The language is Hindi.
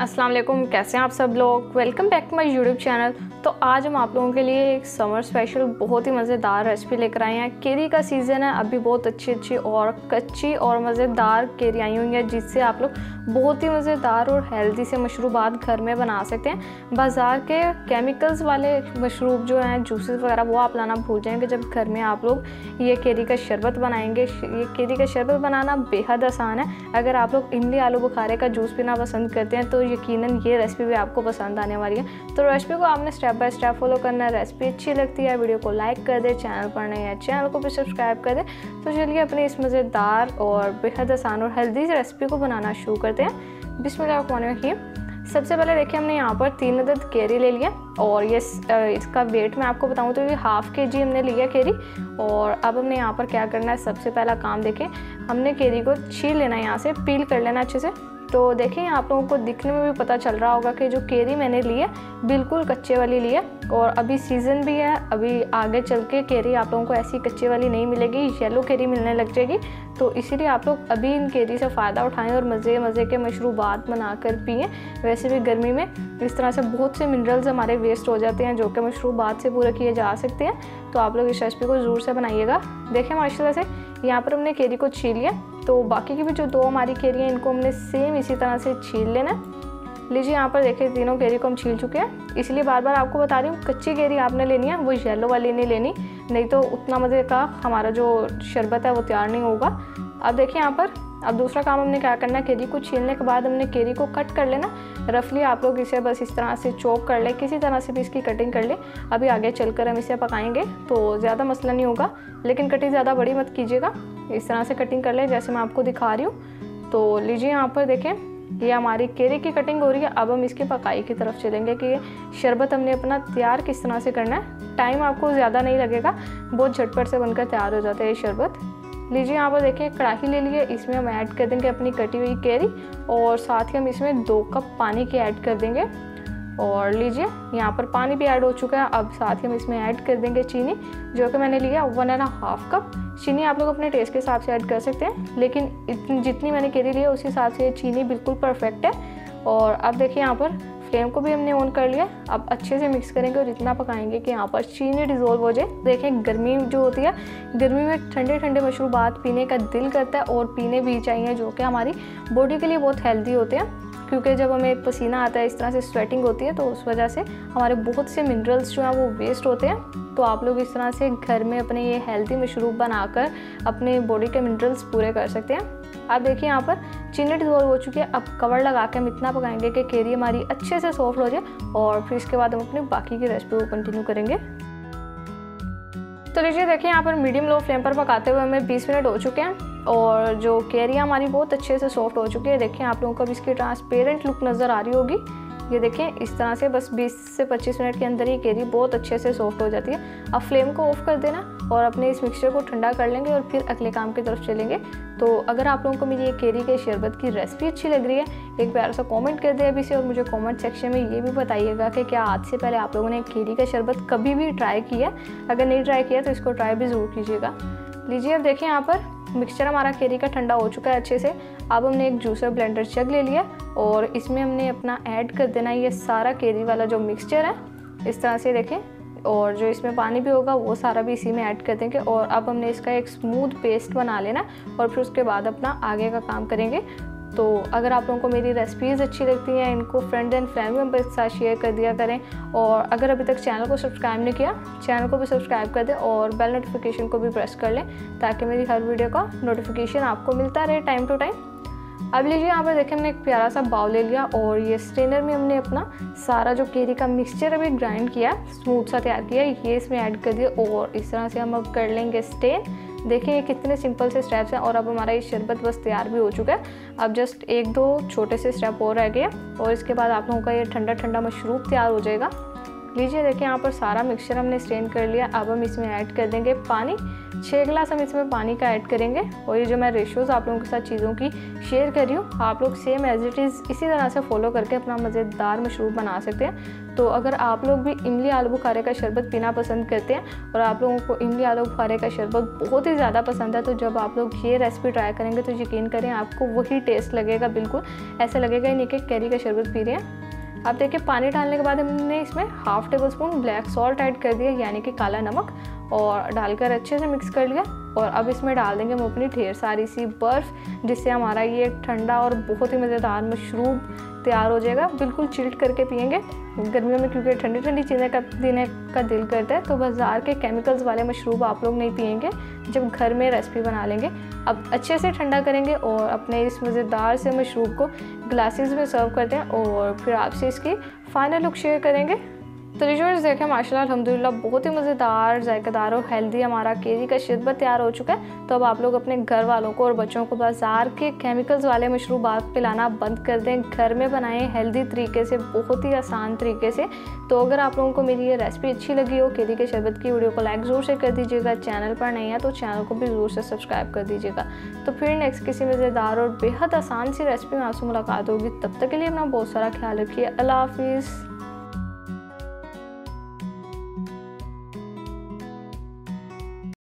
अस्सलाम वालेकुम, कैसे हैं आप सब लोग। Welcome back to my YouTube channel. तो आज हम आप लोगों के लिए एक समर स्पेशल बहुत ही मज़ेदार रेसिपी लेकर आए हैं। केरी का सीज़न है, अभी बहुत अच्छी और कच्ची और मज़ेदार केरी आई हुई है, जिससे आप लोग बहुत ही मज़ेदार और हेल्दी से मशरूबात घर में बना सकते हैं। बाज़ार के केमिकल्स वाले मशरूब जो हैं, जूसेस वगैरह, वो आप लाना भूल जाएंगे जब घर में आप लोग ये केरी का शरबत बनाएंगे। ये केरी का शरबत बनाना बेहद आसान है। अगर आप लोग इमली आलू बुखारे का जूस पीना पसंद करते हैं तो यकीनन ये रेसिपी भी आपको पसंद आने वाली है। तो रेसिपी को आपने स्टेप बाय स्टेप फॉलो करना है। रेसिपी अच्छी लगती है वीडियो को लाइक कर दे, चैनल पर नए हैं चैनल को भी सब्सक्राइब कर दे। तो चलिए अपनी इस मज़ेदार और बेहद आसान और हेल्दी रेसिपी को बनाना शुरू करते हैं। बिस्मिल्लाहिर्रहमानिर्रहीम। सबसे पहले देखिए, हमने यहाँ पर 3 अदद केरी ले लिया और ये इसका वेट मैं आपको बताऊँ तो ये ½ kg हमने लिया केरी। और अब हमने यहाँ पर क्या करना है, सबसे पहला काम देखें, हमने केरी को छील लेना है, यहाँ से पील कर लेना अच्छे से। तो देखिए आप लोगों को दिखने में भी पता चल रहा होगा कि जो केरी मैंने ली है बिल्कुल कच्चे वाली ली है। और अभी सीज़न भी है, अभी आगे चल के केरी आप लोगों को ऐसी कच्चे वाली नहीं मिलेगी, येलो केरी मिलने लग जाएगी। तो इसीलिए आप लोग अभी इन केरी से फ़ायदा उठाएं और मज़े मज़े के मशरूबात बनाकर पिएँ। वैसे भी गर्मी में इस तरह से बहुत से मिनरल्स हमारे वेस्ट हो जाते हैं जो कि मशरूबात से पूरे किए जा सकते हैं। तो आप लोग इस रेसिपी को ज़रूर से बनाइएगा। देखें माशाल्लाह से यहाँ पर हमने केरी को छील लिया। तो बाकी की भी जो 2 हमारी केरी हैं इनको हमने सेम इसी तरह से छील लेना। लीजिए यहाँ पर देखिए, तीनों केरी को हम छील चुके हैं। इसलिए बार बार आपको बता रही हूँ, कच्ची केरी आपने लेनी है, वो येलो वाली नहीं लेनी, नहीं तो उतना मज़े का हमारा जो शरबत है वो तैयार नहीं होगा। अब देखिए यहाँ पर अब दूसरा काम हमने क्या करना है, केरी को छीलने के बाद हमने केरी को कट कर लेना। रफली आप लोग इसे बस इस तरह से चॉप कर ले, किसी तरह से भी इसकी कटिंग कर ले। अभी आगे चलकर हम इसे पकाएंगे तो ज़्यादा मसला नहीं होगा, लेकिन कटिंग ज़्यादा बड़ी मत कीजिएगा। इस तरह से कटिंग कर ले जैसे मैं आपको दिखा रही हूँ। तो लीजिए यहाँ पर देखें, ये हमारी केरी की कटिंग हो रही है। अब हम इसकी पकाई की तरफ चलेंगे कि ये शरबत हमने अपना तैयार किस तरह से करना है। टाइम आपको ज़्यादा नहीं लगेगा, बहुत झटपट से बनकर तैयार हो जाता है ये शरबत। लीजिए यहाँ पर देखिए, कढ़ाई ले लिए, इसमें हम ऐड कर देंगे अपनी कटी हुई केरी और साथ ही हम इसमें 2 कप पानी के ऐड कर देंगे। और लीजिए यहाँ पर पानी भी ऐड हो चुका है। अब साथ ही हम इसमें ऐड कर देंगे चीनी, जो कि मैंने लिया 1½ कप। चीनी आप लोग अपने टेस्ट के हिसाब से ऐड कर सकते हैं, लेकिन जितनी मैंने केरी ली है उस हिसाब से चीनी बिल्कुल परफेक्ट है। और अब देखिए यहाँ पर फ्लेम को भी हमने ऑन कर लिया। अब अच्छे से मिक्स करेंगे और इतना पकाएंगे कि यहाँ पर चीनी डिज़ोल्व हो जाए। देखें, गर्मी जो होती है, गर्मी में ठंडे ठंडे मशरूबात पीने का दिल करता है और पीने भी चाहिए, जो कि हमारी बॉडी के लिए बहुत हेल्दी होते हैं। क्योंकि जब हमें पसीना आता है, इस तरह से स्वेटिंग होती है, तो उस वजह से हमारे बहुत से मिनरल्स जो हैं वो वेस्ट होते हैं। तो आप लोग इस तरह से घर में अपने ये हेल्दी मशरूब बनाकर अपने बॉडी के मिनरल्स पूरे कर सकते हैं। आप देखिए यहाँ पर चीनी डिज़ोल्व हो चुकी है। अब कवर लगा के हम इतना पकाएंगे कि केरी हमारी अच्छे से सॉफ्ट हो जाए और फिर इसके बाद हम अपनी बाकी की रेसिपी को कंटिन्यू करेंगे। तो लीजिए देखिए, यहाँ पर मीडियम लो फ्लेम पर पकाते हुए हमें 20 मिनट हो चुके हैं और जो केरी हमारी बहुत अच्छे से सॉफ्ट हो चुकी है। देखिए आप लोगों को अब इसकी ट्रांसपेरेंट लुक नज़र आ रही होगी। ये देखें, इस तरह से बस 20 से 25 मिनट के अंदर ही केरी बहुत अच्छे से सॉफ्ट हो जाती है। अब फ्लेम को ऑफ कर देना और अपने इस मिक्सचर को ठंडा कर लेंगे और फिर अगले काम की तरफ चलेंगे। तो अगर आप लोगों को मेरी ये केरी के शरबत की रेसिपी अच्छी लग रही है, एक प्यारा सा कमेंट कर दे अभी से और मुझे कमेंट सेक्शन में ये भी बताइएगा कि क्या आज से पहले आप लोगों ने केरी का शरबत कभी भी ट्राई किया। अगर नहीं ट्राई किया तो इसको ट्राई भी ज़रूर कीजिएगा। लीजिए अब देखिए, यहाँ पर मिक्सचर हमारा केरी का ठंडा हो चुका है अच्छे से। अब हमने एक जूसर ब्लेंडर जग ले लिया और इसमें हमने अपना ऐड कर देना ये सारा केरी वाला जो मिक्सचर है, इस तरह से देखें। और जो इसमें पानी भी होगा वो सारा भी इसी में ऐड कर देंगे। और अब हमने इसका एक स्मूथ पेस्ट बना लेना और फिर उसके बाद अपना आगे का काम करेंगे। तो अगर आप लोगों को मेरी रेसिपीज़ अच्छी लगती हैं, इनको फ्रेंड एंड फैमिली मेम्बर्स के साथ शेयर कर दिया करें। और अगर अभी तक चैनल को सब्सक्राइब नहीं किया, चैनल को भी सब्सक्राइब कर दें और बेल नोटिफिकेशन को भी प्रेस कर लें, ताकि मेरी हर वीडियो का नोटिफिकेशन आपको मिलता रहे टाइम टू टाइम। अब लीजिए यहाँ पर देखिए, हमने एक प्यारा सा बाउल ले लिया और ये स्ट्रेनर में हमने अपना सारा जो केरी का मिक्सचर अभी ग्राइंड किया, स्मूथ सा तैयार किया, ये इसमें ऐड कर दिया और इस तरह से हम अब कर लेंगे स्टेन। देखिए ये कितने सिंपल से स्टेप्स हैं और अब हमारा ये शरबत बस तैयार भी हो चुका है। अब जस्ट 1-2 छोटे से स्टेप और रह गए और इसके बाद आप लोगों का ये ठंडा ठंडा मशरूब तैयार हो जाएगा। लीजिए देखिए, यहाँ पर सारा मिक्सचर हमने स्ट्रेन कर लिया। अब हम इसमें ऐड कर देंगे पानी। 6 गिलास हम इसमें पानी का ऐड करेंगे। और ये जो मैं रेशियोज़ आप लोगों के साथ चीज़ों की शेयर कर रही हूँ, आप लोग सेम एज इट इज़ इसी तरह से फॉलो करके अपना मज़ेदार मशरूब बना सकते हैं। तो अगर आप लोग भी इमली आलू बुखारे का शरबत पीना पसंद करते हैं और आप लोगों को इमली आलू बुखारे का शरबत बहुत ही ज़्यादा पसंद है, तो जब आप लोग ये रेसिपी ट्राई करेंगे तो यकीन करें आपको वही टेस्ट लगेगा। बिल्कुल ऐसा लगेगा ही नहीं कि कैरी का शरबत पी रहे हैं। अब देखिए पानी डालने के बाद हमने इसमें half table spoon black salt add कर दिया, यानी कि काला नमक, और डालकर अच्छे से मिक्स कर लिया। और अब इसमें डाल देंगे हम अपनी ढेर सारी सी बर्फ़, जिससे हमारा ये ठंडा और बहुत ही मज़ेदार मशरूब तैयार हो जाएगा। बिल्कुल चिल्ड करके पियेंगे गर्मियों में, क्योंकि ठंडी ठंडी चीज़ें पीने का दिल करता है। तो बाज़ार के केमिकल्स वाले मशरूब आप लोग नहीं पियेंगे जब घर में रेसिपी बना लेंगे। अब अच्छे से ठंडा करेंगे और अपने इस मज़ेदार से मशरूब को ग्लासेस में सर्व करते हैं और फिर आपसे इसकी फ़ाइनल लुक शेयर करेंगे। तो रिजल्ट देखें माशाल्लाह अल्हम्दुलिल्लाह बहुत ही मज़ेदार, जायकेदार और हेल्दी हमारा केरी का शरबत तैयार हो चुका है। तो अब आप लोग अपने घर वालों को और बच्चों को बाज़ार के केमिकल्स वाले मशरूबात पिलाना बंद कर दें, घर में बनाएं हेल्दी तरीके से, बहुत ही आसान तरीके से। तो अगर आप लोगों को मेरी ये रेसिपी अच्छी लगी हो केरी के शरबत की, वीडियो को लाइक ज़रूर से कर दीजिएगा। चैनल पर नहीं है तो चैनल को भी ज़रूर से सब्सक्राइब कर दीजिएगा। तो फिर नेक्स्ट किसी मज़ेदार और बेहद आसान सी रेसिपी में आपसे मुलाकात होगी। तब तक के लिए अपना बहुत सारा ख्याल रखिए। अल्लाह हाफिज़।